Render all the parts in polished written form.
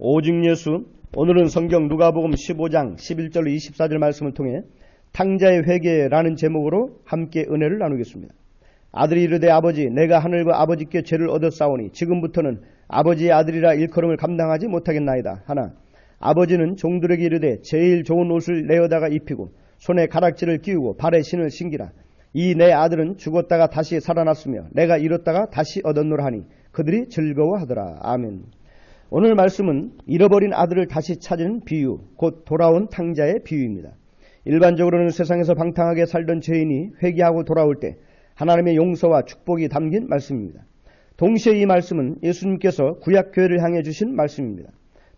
오직 예수. 오늘은 성경 누가복음 15장 11절로 24절 말씀을 통해 탕자의 회개라는 제목으로 함께 은혜를 나누겠습니다. 아들이 이르되 아버지 내가 하늘과 아버지께 죄를 얻었사오니 지금부터는 아버지의 아들이라 일컬음을 감당하지 못하겠나이다 하나 아버지는 종들에게 이르되 제일 좋은 옷을 내어다가 입히고 손에 가락지를 끼우고 발에 신을 신기라. 이 내 아들은 죽었다가 다시 살아났으며 내가 잃었다가 다시 얻었노라 하니 그들이 즐거워하더라. 아멘. 오늘 말씀은 잃어버린 아들을 다시 찾은 비유, 곧 돌아온 탕자의 비유입니다. 일반적으로는 세상에서 방탕하게 살던 죄인이 회개하고 돌아올 때 하나님의 용서와 축복이 담긴 말씀입니다. 동시에 이 말씀은 예수님께서 구약교회를 향해 주신 말씀입니다.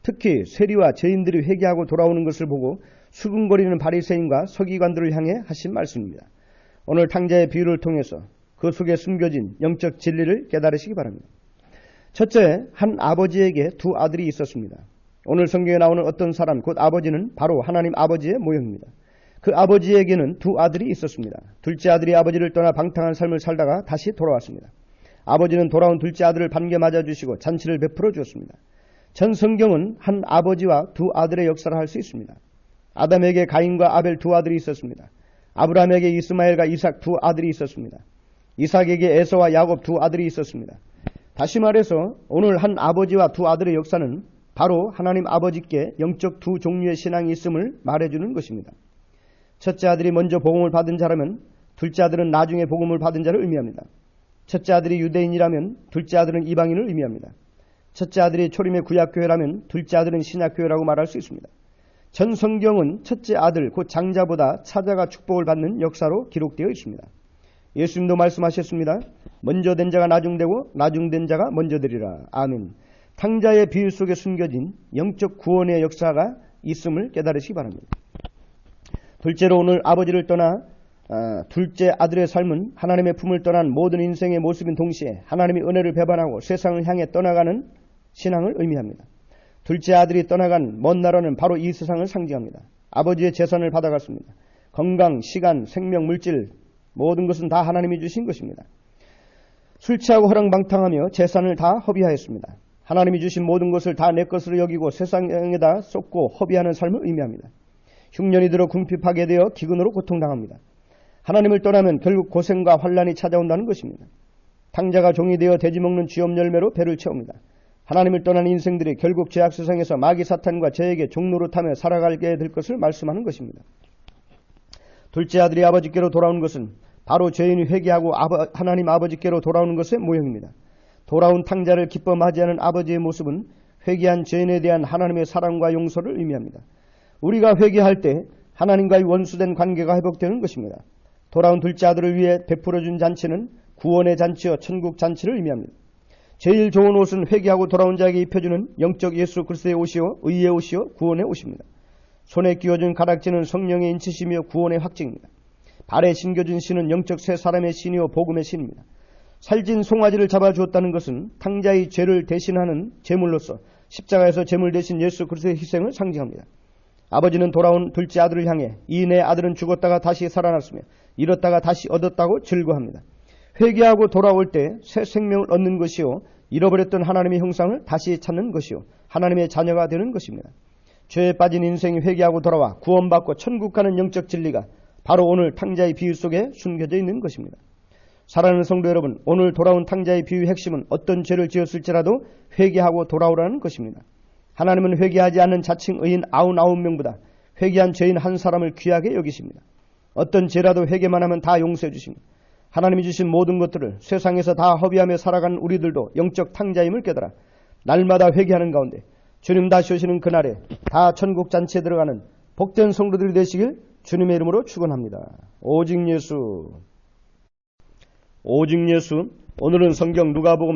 특히 세리와 죄인들이 회개하고 돌아오는 것을 보고 수군거리는 바리새인과 서기관들을 향해 하신 말씀입니다. 오늘 탕자의 비유를 통해서 그 속에 숨겨진 영적 진리를 깨달으시기 바랍니다. 첫째, 한 아버지에게 두 아들이 있었습니다. 오늘 성경에 나오는 어떤 사람, 곧 아버지는 바로 하나님 아버지의 모형입니다. 그 아버지에게는 두 아들이 있었습니다. 둘째 아들이 아버지를 떠나 방탕한 삶을 살다가 다시 돌아왔습니다. 아버지는 돌아온 둘째 아들을 반겨 맞아주시고 잔치를 베풀어 주었습니다. 전 성경은 한 아버지와 두 아들의 역사를 할 수 있습니다. 아담에게 가인과 아벨 두 아들이 있었습니다. 아브라함에게 이스마엘과 이삭 두 아들이 있었습니다. 이삭에게 에서와 야곱 두 아들이 있었습니다. 다시 말해서 오늘 한 아버지와 두 아들의 역사는 바로 하나님 아버지께 영적 두 종류의 신앙이 있음을 말해주는 것입니다. 첫째 아들이 먼저 복음을 받은 자라면 둘째 아들은 나중에 복음을 받은 자를 의미합니다. 첫째 아들이 유대인이라면 둘째 아들은 이방인을 의미합니다. 첫째 아들이 초림의 구약교회라면 둘째 아들은 신약교회라고 말할 수 있습니다. 전 성경은 첫째 아들 곧 장자보다 차자가 축복을 받는 역사로 기록되어 있습니다. 예수님도 말씀하셨습니다. 먼저 된 자가 나중되고 나중된 자가 먼저 되리라. 아멘. 탕자의 비유 속에 숨겨진 영적 구원의 역사가 있음을 깨달으시기 바랍니다. 둘째로 오늘 아버지를 떠나 둘째 아들의 삶은 하나님의 품을 떠난 모든 인생의 모습인 동시에 하나님의 은혜를 배반하고 세상을 향해 떠나가는 신앙을 의미합니다. 둘째 아들이 떠나간 먼 나라는 바로 이 세상을 상징합니다. 아버지의 재산을 받아갔습니다. 건강, 시간, 생명, 물질 모든 것은 다 하나님이 주신 것입니다. 술 취하고 허랑방탕하며 재산을 다 허비하였습니다. 하나님이 주신 모든 것을 다 내 것으로 여기고 세상에다 쏟고 허비하는 삶을 의미합니다. 흉년이 들어 궁핍하게 되어 기근으로 고통당합니다. 하나님을 떠나면 결국 고생과 환란이 찾아온다는 것입니다. 탕자가 종이 되어 돼지 먹는 쥐엄 열매로 배를 채웁니다. 하나님을 떠난 인생들이 결국 죄악 세상에서 마귀 사탄과 죄에게 종노릇하며 살아가게 될 것을 말씀하는 것입니다. 둘째 아들이 아버지께로 돌아온 것은 바로 죄인이 회개하고 하나님 아버지께로 돌아오는 것의 모형입니다. 돌아온 탕자를 기뻐 맞이하는 아버지의 모습은 회개한 죄인에 대한 하나님의 사랑과 용서를 의미합니다. 우리가 회개할 때 하나님과의 원수된 관계가 회복되는 것입니다. 돌아온 둘째 아들을 위해 베풀어준 잔치는 구원의 잔치여 천국 잔치를 의미합니다. 제일 좋은 옷은 회개하고 돌아온 자에게 입혀주는 영적 예수 그리스도의 옷이요 의의 옷이요 구원의 옷입니다. 손에 끼워준 가락지는 성령의 인치시며 구원의 확증입니다. 발에 신겨준 신은 영적 새 사람의 신이요 복음의 신입니다. 살진 송아지를 잡아주었다는 것은 탕자의 죄를 대신하는 제물로서 십자가에서 제물 대신 예수 그리스도의 희생을 상징합니다. 아버지는 돌아온 둘째 아들을 향해 이 내 아들은 죽었다가 다시 살아났으며 잃었다가 다시 얻었다고 즐거워합니다. 회개하고 돌아올 때 새 생명을 얻는 것이요 잃어버렸던 하나님의 형상을 다시 찾는 것이요 하나님의 자녀가 되는 것입니다. 죄에 빠진 인생이 회개하고 돌아와 구원받고 천국 가는 영적 진리가 바로 오늘 탕자의 비유 속에 숨겨져 있는 것입니다. 사랑하는 성도 여러분, 오늘 돌아온 탕자의 비유의 핵심은 어떤 죄를 지었을지라도 회개하고 돌아오라는 것입니다. 하나님은 회개하지 않는 자칭 의인 99명보다 회개한 죄인 한 사람을 귀하게 여기십니다. 어떤 죄라도 회개만 하면 다 용서해 주십니다. 하나님이 주신 모든 것들을 세상에서 다 허비하며 살아가는 우리들도 영적 탕자임을 깨달아 날마다 회개하는 가운데 주님 다시 오시는 그날에 다 천국 잔치에 들어가는 복된 성도들이 되시길 주님의 이름으로 축원합니다. 오직 예수. 오직 예수. 오늘은 성경 누가복음